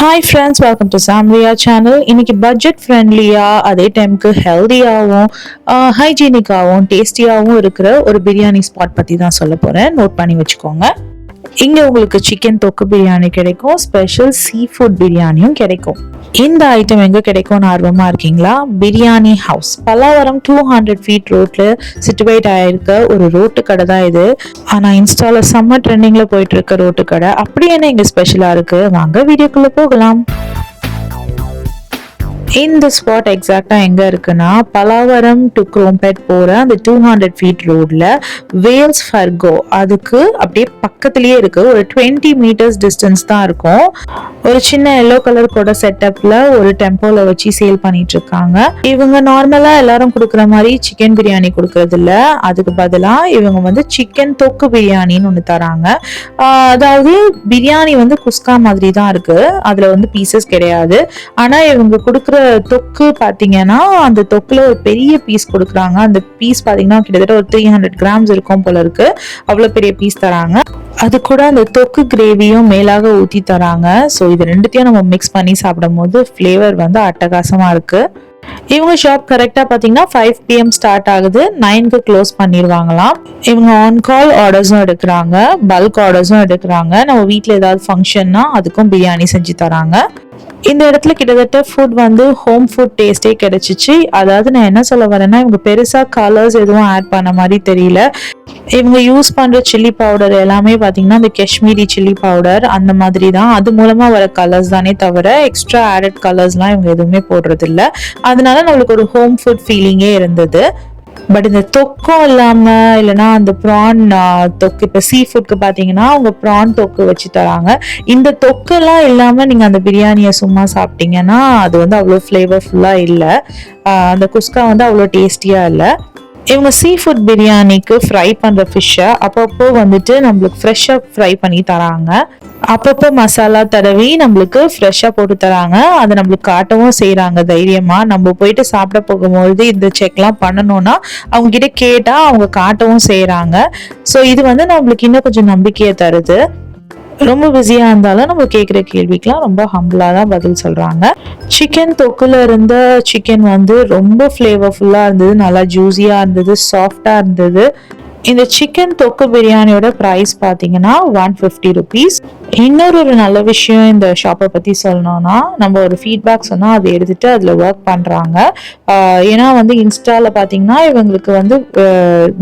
Hi friends, welcome to Samria channel. இன்னைக்கு budget ஃப்ரெண்ட்லியா அதே டைமுக்கு ஹெல்தியாகவும் ஹைஜீனிக்காகவும் டேஸ்டியாகவும் இருக்கிற ஒரு பிரியாணி ஸ்பாட் பற்றி தான் சொல்ல போகிறேன். நோட் பண்ணி வச்சுக்கோங்க. இங்கே உங்களுக்கு சிக்கன் தொக்கு பிரியாணி கிடைக்கும், ஸ்பெஷல் சீ ஃபுட் பிரியாணியும் கிடைக்கும். இந்த ஐட்டம் எங்கே கிடைக்கும்னு ஆர்வமாக இருக்கீங்களா? பிரியாணி ஹவுஸ் பல்லாவரம் 200 feet ரோட்ல சிட்டுவேட் ஆயிருக்க ஒரு ரோட்டு கடை தான் இது. ஆனால் இன்ஸ்டால செம்ம ட்ரெண்டிங்கில் போயிட்டு இருக்க ரோட்டு கடை. அப்படி என்ன இங்கே ஸ்பெஷலாக இருக்கு? வாங்க வீடியோக்குள்ளே போகலாம். இந்த ஸ்பாட் எக்ஸாக்டா எங்க இருக்குன்னா பலாவரம் டு குரோம்பேட் போற அந்த 200 feet ரோட்ல வேல்ஸ் ஃபர்கோ அதுக்கு அப்படியே பக்கத்துலயே இருக்கு. ஒரு 20 meters டிஸ்டன்ஸ் தான் இருக்கும். ஒரு சின்ன எல்லோ கலர் கூட செட்டப்ல ஒரு டெம்போல வச்சு சேல் பண்ணிட்டு இருக்காங்க. இவங்க நார்மலா எல்லாரும் கொடுக்குற மாதிரி சிக்கன் பிரியாணி கொடுக்கறது இல்ல, அதுக்கு பதிலா இவங்க வந்து சிக்கன் தொக்கு பிரியாணின்னு ஒண்ணு தராங்க. அதாவது பிரியாணி வந்து குஸ்கா மாதிரி தான் இருக்கு, அதுல வந்து பீசஸ் கிடையாது. ஆனா இவங்க கொடுக்குற தொக்கு பாத்தீங்கன்னா அந்த தொக்குல ஒரு பெரிய பீஸ் கொடுக்குறாங்க. அந்த பீஸ் பாத்தீங்கன்னா கிட்டத்தட்ட ஒரு 300 grams இருக்கும் போல இருக்கு. அவ்வளவு பெரிய பீஸ் தராங்க. அது கூட அந்த தொக்கு கிரேவியும் மேலாக ஊத்தி தராங்க. ஸோ இது ரெண்டுத்தையும் நம்ம மிக்ஸ் பண்ணி சாப்பிடும் போது ஃபிளேவர் வந்து அட்டகாசமா இருக்கு. இவங்க ஷாப் கரெக்டா பாத்தீங்கன்னா 5 PM ஸ்டார்ட் ஆகுது, 9க்கு க்ளோஸ் பண்ணிடுவாங்களாம். இவங்க ஆன் கால் ஆர்டர்ஸும் எடுக்கிறாங்க, பல்க் ஆர்டர்ஸும் எடுக்கிறாங்க. நம்ம வீட்டில் ஏதாவது ஃபங்க்ஷன்னா அதுக்கும் பிரியாணி செஞ்சு தராங்க. இந்த இடத்துல கிட்டத்தட்ட ஃபுட் வந்து ஹோம் ஃபுட் டேஸ்டே கிடைச்சிச்சு. அதாவது நான் என்ன சொல்ல வரேன்னா, இவங்க பெருசா கலர்ஸ் எதுவும் ஆட் பண்ண மாதிரி தெரியல. இவங்க யூஸ் பண்ற சில்லி பவுடர் எல்லாமே பாத்தீங்கன்னா இந்த காஷ்மீரி சில்லி பவுடர் அந்த மாதிரி தான். அது மூலமா வர கலர்ஸ் தானே தவிர எக்ஸ்ட்ரா ஆடட் கலர்ஸ்லாம் இவங்க எதுவுமே போடுறது இல்லை. அதனால நம்மளுக்கு ஒரு ஹோம் ஃபுட் ஃபீலிங்கே இருந்தது. பட் இந்த தொக்கும் இல்லாம இல்லைன்னா அந்த ப்ரான் தொக்கு, இப்ப சீ ஃபுட்க்கு பாத்தீங்கன்னா அவங்க ப்ரான் தொக்கு வச்சு தராங்க. இந்த தொக்கெல்லாம் இல்லாம நீங்க அந்த பிரியாணியை சும்மா சாப்பிட்டீங்கன்னா அது வந்து அவ்வளவு ஃபிளேவர்ஃபுல்லா இல்லை. அந்த குஸ்கா வந்து அவ்வளோ டேஸ்டியா இல்லை. இவங்க சீ ஃபுட் பிரியாணிக்கு ஃப்ரை பண்ற ஃபிஷ்ஷை அப்பப்போ வந்துட்டு நம்மளுக்கு ஃப்ரெஷ்ஷா ஃப்ரை பண்ணி தராங்க. அப்பப்போ மசாலா தடவி நம்மளுக்கு ஃப்ரெஷ்ஷா போட்டு தராங்க. அதை நம்மளுக்கு காட்டவும் செய்யறாங்க தைரியமா. நம்ம போயிட்டு சாப்பிட போகும்போது இந்த செக்லாம் பண்ணணும்னா அவங்க கிட்ட கேட்டா அவங்க காட்டவும் செய்யறாங்க. ஸோ இது வந்து நம்மளுக்கு இன்னும் கொஞ்சம் நம்பிக்கையை தருது. ரொம்ப பிஸியா இருந்தாலும் நம்ம கேட்குற கேள்விக்கெல்லாம் ரொம்ப ஹம்பிளா தான் பதில் சொல்றாங்க. சிக்கன் தொக்குல இருந்த சிக்கன் வந்து ரொம்ப ஃபிளேவர்ஃபுல்லா இருந்தது, நல்லா ஜூஸியா இருந்தது, சாஃப்டா இருந்தது. இந்த சிக்கன் தொக்கு பிரியாணியோட ப்ரைஸ் பார்த்தீங்கன்னா 150 rupees. இன்னொரு நல்ல விஷயம் இந்த ஷாப்பை பற்றி சொல்லணும்னா, நம்ம ஒரு ஃபீட்பேக் சொன்னால் அதை எடுத்துட்டு அதில் ஒர்க் பண்ணுறாங்க. ஏன்னா வந்து இன்ஸ்டாவில் பார்த்தீங்கன்னா இவங்களுக்கு வந்து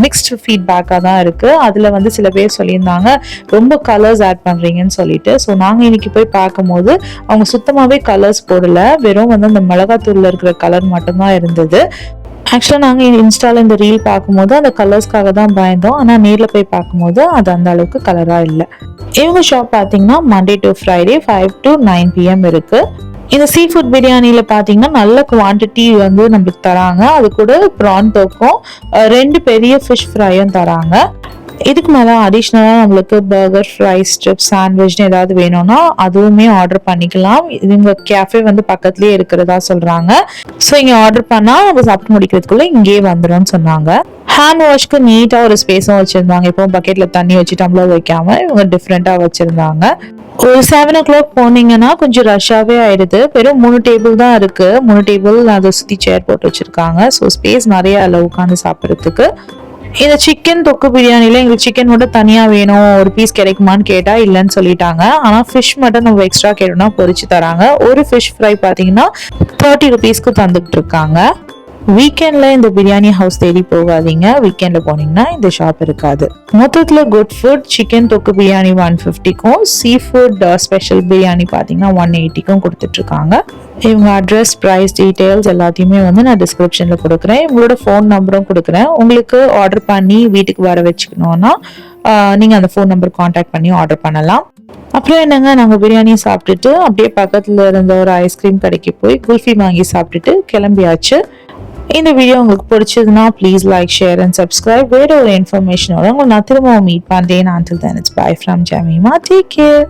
மிக்ஸ்டு ஃபீட்பேக்காக தான் இருக்குது. அதில் வந்து சில பேர் சொல்லியிருந்தாங்க ரொம்ப கலர்ஸ் ஆட் பண்ணுறீங்கன்னு சொல்லிட்டு. ஸோ நாங்கள் இன்னைக்கு போய் பார்க்கும்போது அவங்க சுத்தமாகவே கலர்ஸ் போடலை, வெறும் வந்து அந்த மிளகாத்தூளில் இருக்கிற கலர் மட்டும்தான் இருந்தது. ஆக்சுவலாக நாங்கள் இன்ஸ்டால இந்த ரீல் பார்க்கும்போது அந்த கலர்ஸ்க்காக தான் பயந்தோம். ஆனால் நேரில் போய் பார்க்கும்போது அது அந்த அளவுக்கு கலராக இல்லை. இவங்க ஷாப் பார்த்தீங்கன்னா Monday to Friday 5 to 9 PM இருக்கு. இந்த சீ ஃபுட் பிரியாணியில் பார்த்தீங்கன்னா நல்ல குவான்டிட்டி வந்து நம்மளுக்கு தராங்க. அது கூட ப்ரான் தொக்கும் 2 பெரிய ஃபிஷ் ஃப்ரையும் தராங்க. இதுக்கு மேலே அடிஷ்னலாக நம்மளுக்கு பர்கர், ஃப்ரைஸ், ஸ்ட்ரிப்ஸ், சாண்ட்விச்னு ஏதாவது வேணும்னா அதுவுமே ஆர்டர் பண்ணிக்கலாம். இவங்க கேஃபே வந்து பக்கத்துலேயே இருக்கிறதா சொல்கிறாங்க. ஸோ இங்கே ஆர்டர் பண்ணால் நம்ம சாப்பிட்டு முடிக்கிறதுக்குள்ளே இங்கேயே வந்துடும் சொன்னாங்க. ஹேண்ட் வாஷ்க்கு நீட்டாக ஒரு ஸ்பேஸும் வச்சுருந்தாங்க. இப்போ பக்கெட்டில் தண்ணி வச்சு டம்ளர் வைக்காம இவங்க டிஃப்ரெண்ட்டாக வச்சுருந்தாங்க. ஒரு 7 o'clock போனீங்கன்னா கொஞ்சம் ரஷ்ஷாகவே ஆயிடுது. வெறும் 3 டேபிள் தான் இருக்கு. 3 டேபிள் அதை சுற்றி சேர் போட்டு வச்சுருக்காங்க. ஸோ ஸ்பேஸ் நிறைய அளவு உட்காந்து சாப்பிட்றதுக்கு. இந்த சிக்கன் தொக்கு பிரியாணில எங்களுக்கு சிக்கன் மட்டும் தனியா வேணும், ஒரு பீஸ் கிடைக்குமான்னு கேட்டா இல்லைன்னு சொல்லிட்டாங்க. ஆனா ஃபிஷ் மட்டும் நம்ம எக்ஸ்ட்ரா கேட்டோம்னா பொரிச்சு தராங்க. ஒரு ஃபிஷ் ஃப்ரை பாத்தீங்கன்னா 30 rupeesக்கு தந்துட்டு இருக்காங்க. வீக்கெண்ட்ல இந்த பிரியாணி ஹவுஸ் தேடி போகாதீங்க, வீக்கெண்ட்ல போனீங்கன்னா இந்த ஷாப் இருக்காது. மொத்தத்துல குட் ஃபுட். சிக்கன் தொக்கு பிரியாணி 150க்கும் சீ ஃபுட் ஸ்பெஷல் பிரியாணி பாத்தீங்கன்னா 180க்கும் கொடுத்துட்டு இருக்காங்க. இவங்க அட்ரஸ், ப்ரைஸ், டீடைல்ஸ் எல்லாத்தையுமே வந்து நான் டிஸ்கிரிப்ஷன்ல கொடுக்குறேன். இவங்களோட ஃபோன் நம்பரும் கொடுக்குறேன். உங்களுக்கு ஆர்டர் பண்ணி வீட்டுக்கு வர வச்சுக்கணும்னா நீங்க அந்த ஃபோன் நம்பர் கான்டாக்ட் பண்ணி ஆர்டர் பண்ணலாம். அப்புறம் என்னங்க, நாங்கள் பிரியாணி சாப்பிட்டுட்டு அப்படியே பக்கத்துல இருந்த ஒரு ஐஸ்கிரீம் கடைக்கு போய் குல்ஃபி வாங்கி சாப்பிட்டுட்டு கிளம்பியாச்சு. இந்த வீடியோ உங்களுக்கு பிடிச்சதுன்னா please like, share and subscribe. வேற ஒரு இன்ஃபர்மேஷனோட உங்களை நான் திரும்பவும் மீட் பண்றேன். Until then, it's bye from Jamima. Take care.